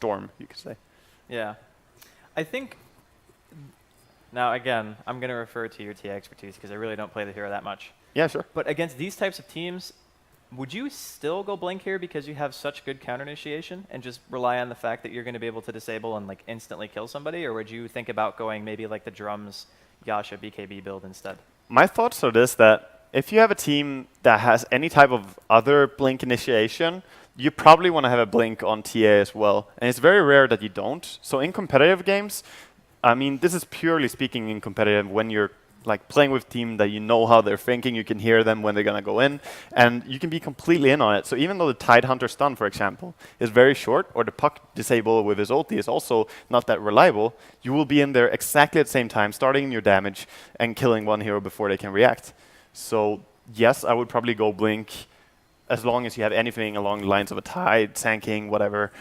storm, you could say. Yeah. I think, now again, I'm going to refer to your TA expertise because I really don't play the hero that much. Yeah, sure. But against these types of teams, would you still go blink here because you have such good counter initiation and just rely on the fact that you're going to be able to disable and like instantly kill somebody? Or would you think about going maybe like the drums, Yasha, BKB build instead? My thoughts are this, that if you have a team that has any type of other blink initiation, you probably want to have a blink on TA as well. And it's very rare that you don't. So in competitive games, I mean, this is purely speaking in competitive when you're like playing with a team that you know how they're thinking, you can hear them when they're going to go in, and you can be completely in on it. So even though the Tidehunter stun, for example, is very short, or the puck disable with his ulti is also not that reliable, you will be in there exactly at the same time, starting your damage and killing one hero before they can react. So yes, I would probably go blink as long as you have anything along the lines of a Tide, Sand whatever.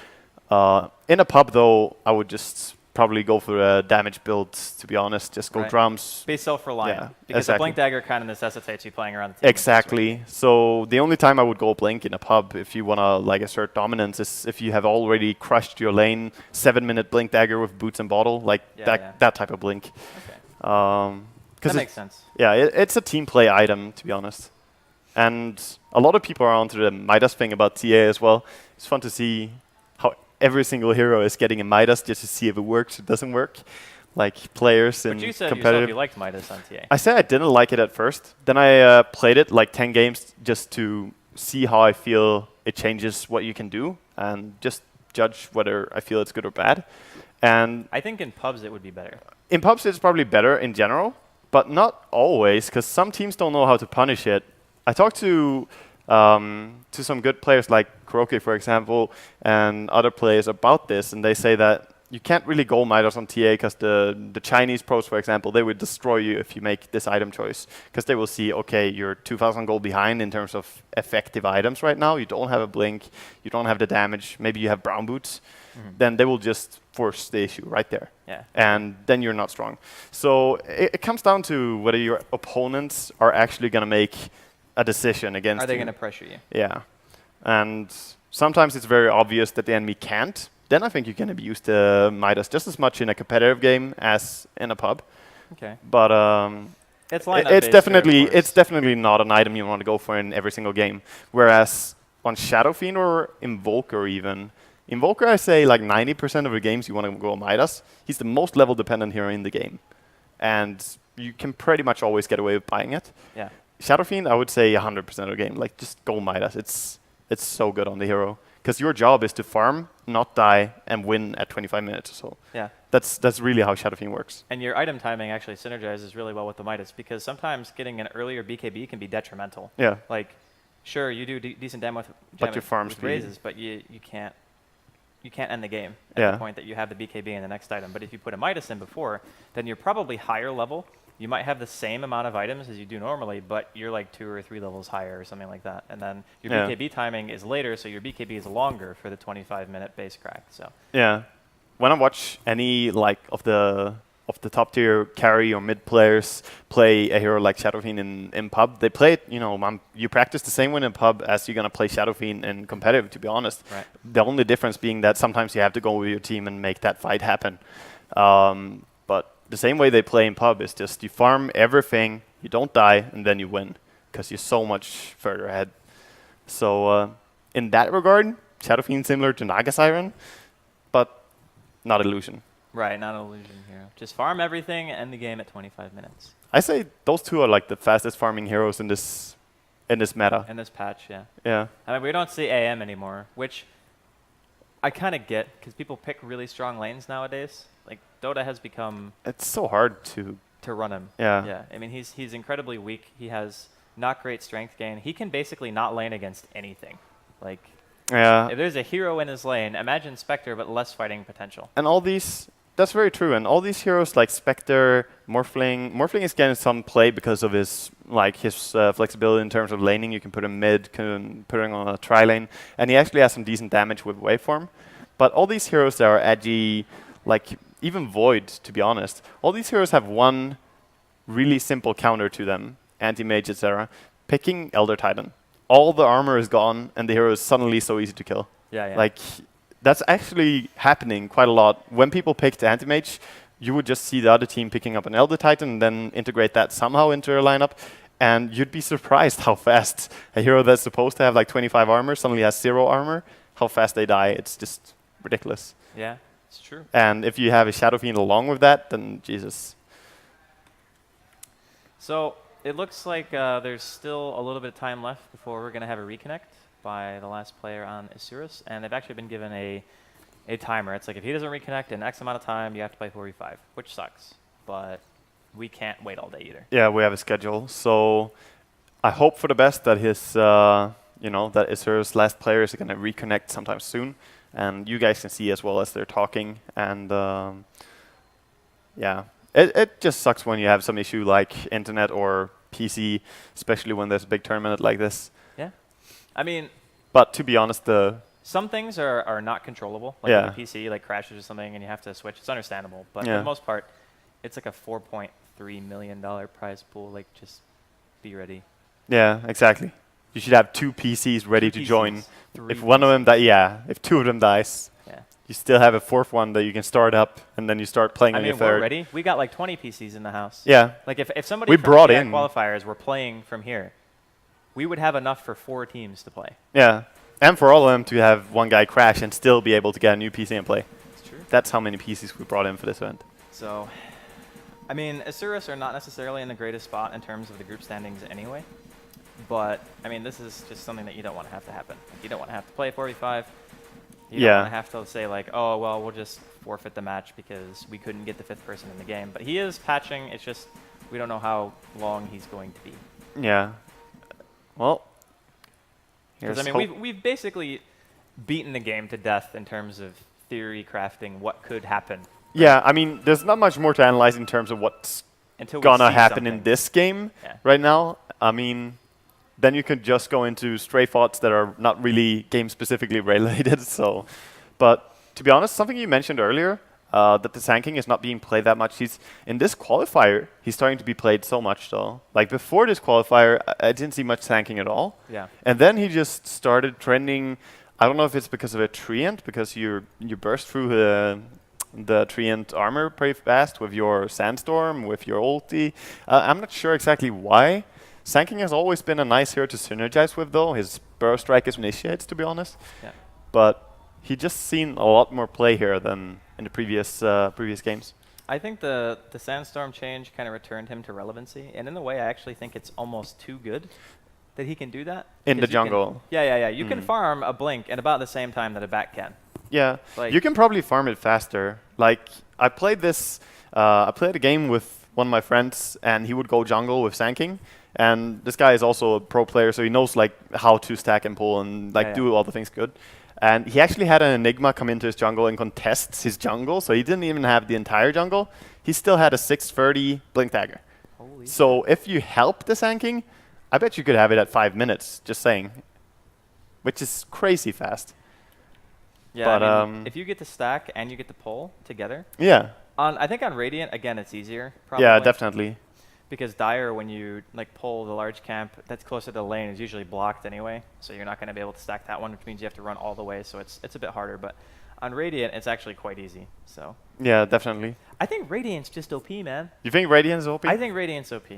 In a pub, though, I would just probably go for a damage build, to be honest. Just go drums. Be self-reliant. Yeah, because exactly. the blink dagger kind of necessitates you playing around the team. Exactly. So the only time I would go blink in a pub if you want to like assert dominance is if you have already crushed your lane, 7-minute blink dagger with boots and bottle, like that type of blink. Okay. That makes sense. Yeah, it's a team play item, to be honest. And a lot of people are onto the Midas thing about TA as well. It's fun to see how every single hero is getting a Midas just to see if it works or doesn't work. Like players in but you said competitive. Yourself you liked Midas on TA. I said I didn't like it at first. Then I played it like 10 games just to see how I feel it changes what you can do and just judge whether I feel it's good or bad. And I think in pubs it would be better. In pubs it's probably better in general, but not always, because some teams don't know how to punish it. I talked to some good players like Kuroki, for example, and other players about this, and they say that you can't really go Midas on TA because the Chinese pros, for example, they would destroy you if you make this item choice, because they will see, okay, you're 2,000 gold behind in terms of effective items right now. You don't have a blink, you don't have the damage, maybe you have brown boots. Then they will just force the issue right there. Yeah. And then you're not strong. So it comes down to whether your opponents are actually going to make a decision against you. Are they going to pressure you? Yeah. And sometimes it's very obvious that the enemy can't. Then I think you can abuse the Midas just as much in a competitive game as in a pub. Okay. But it's definitely not an item you want to go for in every single game. Whereas on Shadow Fiend or Invoker even, Invoker, I say like 90% of the games you want to go Midas. He's the most level dependent hero in the game. And you can pretty much always get away with buying it. Yeah. Shadow Fiend, I would say 100% of the game. Like, just go Midas. It's so good on the hero. Because your job is to farm, not die, and win at 25 minutes or so. Yeah. That's really how Shadow Fiend works. And your item timing actually synergizes really well with the Midas, because sometimes getting an earlier BKB can be detrimental. Yeah. Like, sure, you do decent damage with raises, but you can't end the game at the point that you have the BKB in the next item. But if you put a Midas in before, then you're probably higher level. You might have the same amount of items as you do normally, but you're like 2 or 3 levels higher or something like that. And then your BKB timing is later, so your BKB is longer for the 25-minute base crack. So yeah, when I watch any like of the top tier carry or mid players play a hero like Shadow Fiend in pub, they play it. You practice the same way in pub as you're gonna play Shadow Fiend in competitive. To be honest, right. The only difference being that sometimes you have to go with your team and make that fight happen. But the same way they play in pub is just you farm everything, you don't die, and then you win because you're so much further ahead. So in that regard, Shadow Fiend similar to Naga Siren, but not illusion. Right, not illusion here. Just farm everything, end the game at 25 minutes. I say those two are like the fastest farming heroes in this meta. In this patch, yeah. Yeah. I mean, we don't see AM anymore, which I kind of get, because people pick really strong lanes nowadays. Like, Dota has become... It's so hard to run him. Yeah. Yeah. I mean, he's incredibly weak. He has not great strength gain. He can basically not lane against anything. Like, if there's a hero in his lane, imagine Spectre, but less fighting potential. And all these... That's very true. And all these heroes like Spectre, Morphling is getting some play because of his flexibility in terms of laning. You can put him mid, can put him on a tri-lane. And he actually has some decent damage with waveform. But all these heroes that are edgy, like even Void, to be honest, all these heroes have one really simple counter to them, anti-mage, etc. Picking Elder Titan. All the armor is gone, and the hero is suddenly so easy to kill. Yeah, yeah. Like, that's actually happening quite a lot. When people picked anti-mage, you would just see the other team picking up an Elder Titan and then integrate that somehow into their lineup. And you'd be surprised how fast a hero that's supposed to have like 25 armor suddenly has 0 armor, how fast they die. It's just ridiculous. Yeah, it's true. And if you have a Shadow Fiend along with that, then Jesus. So it looks like there's still a little bit of time left before we're going to have a reconnect by the last player on Isurus. And they've actually been given a timer. It's like if he doesn't reconnect in X amount of time, you have to play 4v5, which sucks. But we can't wait all day either. Yeah, we have a schedule. So I hope for the best that his, that Isurus' last player is going to reconnect sometime soon. And you guys can see as well as they're talking. And yeah, it just sucks when you have some issue like internet or PC, especially when there's a big tournament like this. Yeah. I mean, but to be honest, some things are not controllable. Like when the PC like crashes or something and you have to switch. It's understandable. But for the most part, it's like a $4.3 million prize pool. Like, just be ready. Yeah, exactly. You should have 2 PCs ready to join. If one of them if 2 of them dies, you still have a 4th one that you can start up, and then you start playing on your 3rd. We're ready. We got like 20 PCs in the house. Yeah. Like if somebody from the qualifiers were playing from here, we would have enough for 4 teams to play. Yeah. And for all of them to have one guy crash and still be able to get a new PC and play. That's true. That's how many PCs we brought in for this event. So, I mean, Isurus are not necessarily in the greatest spot in terms of the group standings anyway. But, I mean, this is just something that you don't want to have to happen. Like, you don't want to have to play 4v5. You don't want to have to say, like, oh, well, we'll just forfeit the match because we couldn't get the 5th person in the game. But he is patching. It's just we don't know how long he's going to be. Yeah. Well, because, I mean, we've basically beaten the game to death in terms of theory crafting what could happen. Yeah, I mean, there's not much more to analyze in terms of what's gonna happen in this game right now. I mean, then you could just go into stray thoughts that are not really game-specifically related. So, but to be honest, something you mentioned earlier, that the Sand King is not being played that much. In this qualifier, he's starting to be played so much, though. Like, before this qualifier, I didn't see much Sand King at all. Yeah. And then he just started trending. I don't know if it's because of a treant, because you burst through the treant armor pretty fast with your Sandstorm, with your ulti. I'm not sure exactly why. Sand King has always been a nice hero to synergize with, though. His burrow strike is initiates, to be honest. Yeah. But he just seen a lot more play here than in the previous games. I think the Sandstorm change kind of returned him to relevancy, and in a way, I actually think it's almost too good that he can do that. In the jungle. You can farm a blink at about the same time that a bat can. Yeah, like, you can probably farm it faster. Like, I played a game with one of my friends, and he would go jungle with Sand King. And this guy is also a pro player, so he knows like how to stack and pull and do all the things good. And he actually had an Enigma come into his jungle and contest his jungle, so he didn't even have the entire jungle. He still had a 630 Blink Dagger. Holy so if you help the Sand King, I bet you could have it at 5 minutes, just saying. Which is crazy fast. Yeah, but, I mean, if you get to stack and you get to pull together. Yeah. I think on Radiant, again, it's easier. Probably. Yeah, definitely. Because Dire, when you like pull the large camp that's closer to the lane, is usually blocked anyway. So you're not going to be able to stack that one, which means you have to run all the way. So it's a bit harder. But on Radiant, it's actually quite easy. So yeah, definitely. I think Radiant's just OP, man. You think Radiant's OP? I think Radiant's OP.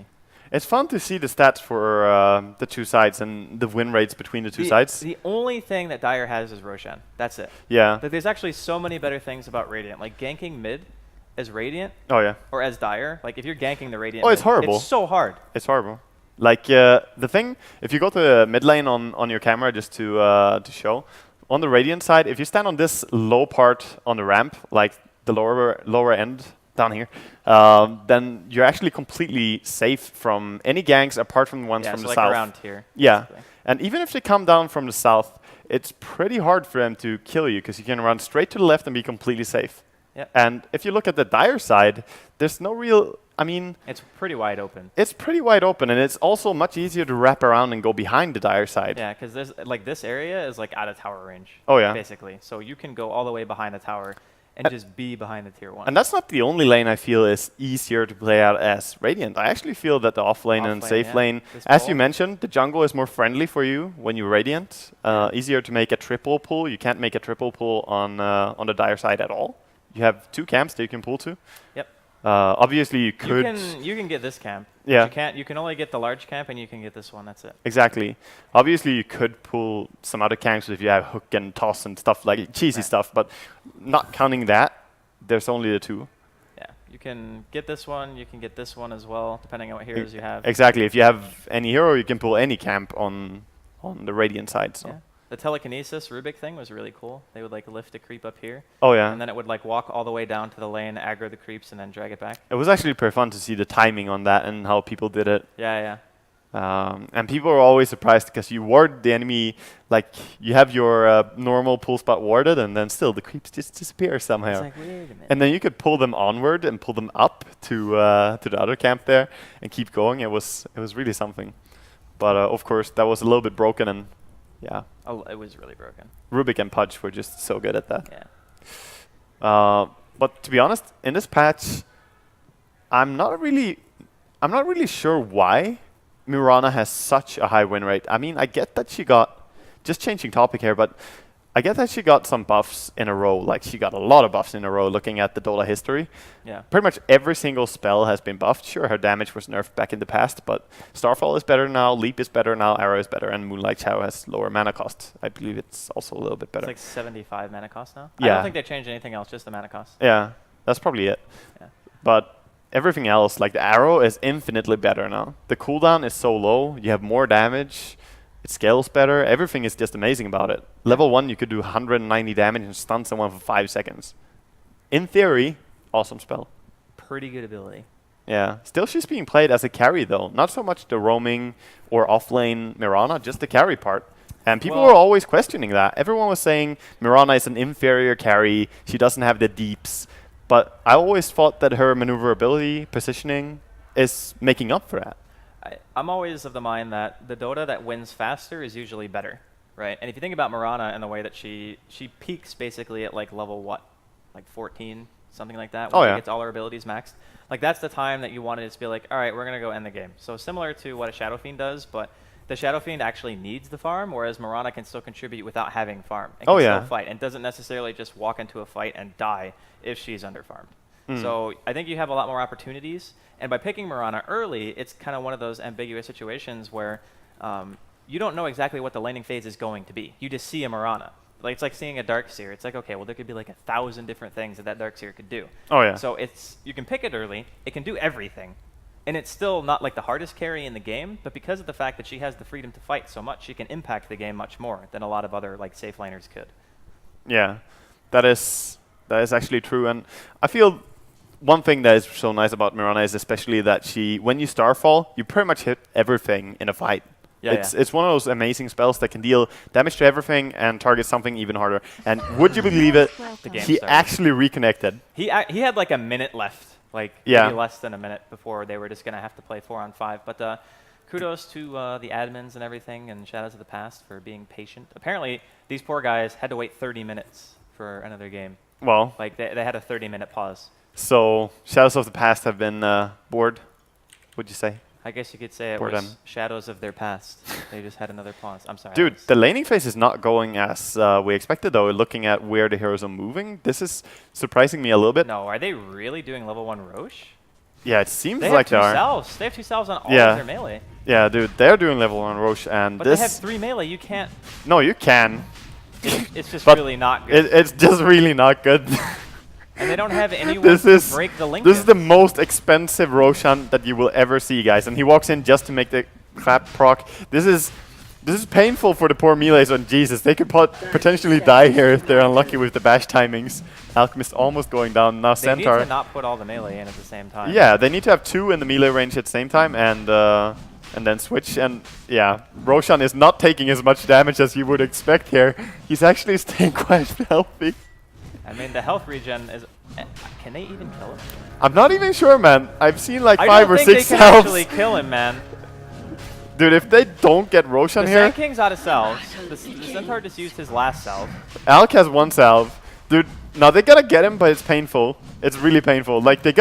It's fun to see the stats for the 2 sides and the win rates between the 2 sides. The only thing that Dire has is Roshan. That's it. Yeah. Like, there's actually so many better things about Radiant. Like ganking mid as Radiant. Oh, yeah. Or as Dire. Like, if you're ganking the Radiant it's horrible. It's so hard. It's horrible. Like, the thing, if you go to the mid lane on your camera just to show, on the Radiant side, if you stand on this low part on the ramp, like the lower end down here, then you're actually completely safe from any ganks apart from the ones from the like south. Around here. Yeah. Basically. And even if they come down from the south, it's pretty hard for them to kill you because you can run straight to the left and be completely safe. Yep. And if you look at the Dire side, there's no real, I mean... It's pretty wide open. It's pretty wide open, and it's also much easier to wrap around and go behind the Dire side. Yeah, because like this area is like out of tower range. Oh, yeah. Basically. So you can go all the way behind the tower and just be behind the tier 1. And that's not the only lane I feel is easier to play out as Radiant. I actually feel that the off lane and safe lane, as you mentioned, the jungle is more friendly for you when you're Radiant. Easier to make a triple pull. You can't make a triple pull on the dire side at all. You have 2 camps that you can pull to. Yep. Obviously, you could. You can get this camp. Yeah. You can't. You can only get the large camp, and you can get this one. That's it. Exactly. Obviously, you could pull some other camps if you have hook and toss and stuff like cheesy stuff, but not counting that, there's only the 2. Yeah. You can get this one. You can get this one as well, depending on what heroes you have. Exactly. If you have any hero, you can pull any camp on the Radiant side. So. Yeah. The telekinesis Rubik thing was really cool. They would like lift a creep up here. Oh yeah. And then it would like walk all the way down to the lane, aggro the creeps, and then drag it back. It was actually pretty fun to see the timing on that and how people did it. Yeah, yeah. And people are always surprised because you ward the enemy, like you have your normal pull spot warded, and then still the creeps just disappear somehow. It's like, wait a minute. And then you could pull them onward and pull them up to the other camp there and keep going. It was really something. But of course that was a little bit broken and. Yeah. Oh, it was really broken. Rubik and Pudge were just so good at that. Yeah. But to be honest, in this patch, I'm not really sure why Mirana has such a high win rate. I mean, I get that she got, just changing topic here, but I get that she got some buffs in a row. Like she got a lot of buffs in a row looking at the Dota history. Yeah. Pretty much every single spell has been buffed. Sure, her damage was nerfed back in the past, but Starfall is better now, Leap is better now, Arrow is better, and Moonlight Shadow has lower mana cost. I believe it's also a little bit better. It's like 75 mana cost now? Yeah. I don't think they changed anything else, just the mana cost. Yeah, that's probably it. Yeah. But everything else, like the Arrow is infinitely better now. The cooldown is so low, you have more damage. It scales better. Everything is just amazing about it. Level 1, you could do 190 damage and stun someone for 5 seconds. In theory, awesome spell. Pretty good ability. Yeah. Still, she's being played as a carry, though. Not so much the roaming or offlane Mirana, just the carry part. And people were always questioning that. Everyone was saying Mirana is an inferior carry. She doesn't have the deeps. But I always thought that her maneuverability, positioning, is making up for that. I'm always of the mind that the Dota that wins faster is usually better, right? And if you think about Mirana and the way that she peaks basically at like level what, like 14, something like that, when she gets all her abilities maxed. Like that's the time that you wanted it to be like, all right, we're gonna go end the game. So similar to what a Shadow Fiend does, but the Shadow Fiend actually needs the farm, whereas Mirana can still contribute without having farm. And can still fight, and doesn't necessarily just walk into a fight and die if she's under farmed. So I think you have a lot more opportunities. And by picking Mirana early, it's kind of one of those ambiguous situations where you don't know exactly what the laning phase is going to be. You just see a Mirana. Like, it's like seeing a Darkseer. It's like, okay, well, there could be like 1,000 different things that Darkseer could do. Oh, yeah. So you can pick it early. It can do everything. And it's still not like the hardest carry in the game, but because of the fact that she has the freedom to fight so much, she can impact the game much more than a lot of other like safe laners could. Yeah, that is actually true. And I feel one thing that is so nice about Mirana is especially that when you Starfall, you pretty much hit everything in a fight. Yeah, it's one of those amazing spells that can deal damage to everything and target something even harder. And would you believe it? He actually reconnected. He had like a minute left, like maybe less than a minute before they were just going to have to play 4-on-5. But kudos to the admins and everything and Shadows of the Past for being patient. Apparently, these poor guys had to wait 30 minutes for another game. Well, like they had a 30-minute pause. So Shadows of the Past have been bored, would you say? I guess you could say it was Shadows of their past. They just had another pause. I'm sorry. Dude, the laning phase is not going as we expected, though, looking at where the heroes are moving. This is surprising me a little bit. No, are they really doing level 1 Roche? Yeah, it seems like they are. They have 2 salves on all of their melee. Yeah, dude, they're doing level 1 Roche, and but they have 3 melee. You can't... No, you can. It's just really not good. It's just really not good. And they don't have anyone to break the link. This is the most expensive Roshan that you will ever see, guys. And he walks in just to make the clap proc. This is painful for the poor melees. And Jesus, they could potentially die here if they're unlucky with the bash timings. Alchemist almost going down. Now Centaur. They need to not put all the melee in at the same time. Yeah, they need to have 2 in the melee range at the same time and then switch. And yeah, Roshan is not taking as much damage as you would expect here. He's actually staying quite healthy. I mean, the health regen is... Can they even kill him? I'm not even sure, man. I've seen like 5 or 6 I don't think they can actually kill him, man. Dude, if they don't get Roshan here... The Sand King's out of salves. The Centaur just used his last salve. Alk has 1 salve. Dude, No, they gotta get him, but it's painful. It's really painful. Like, they're gonna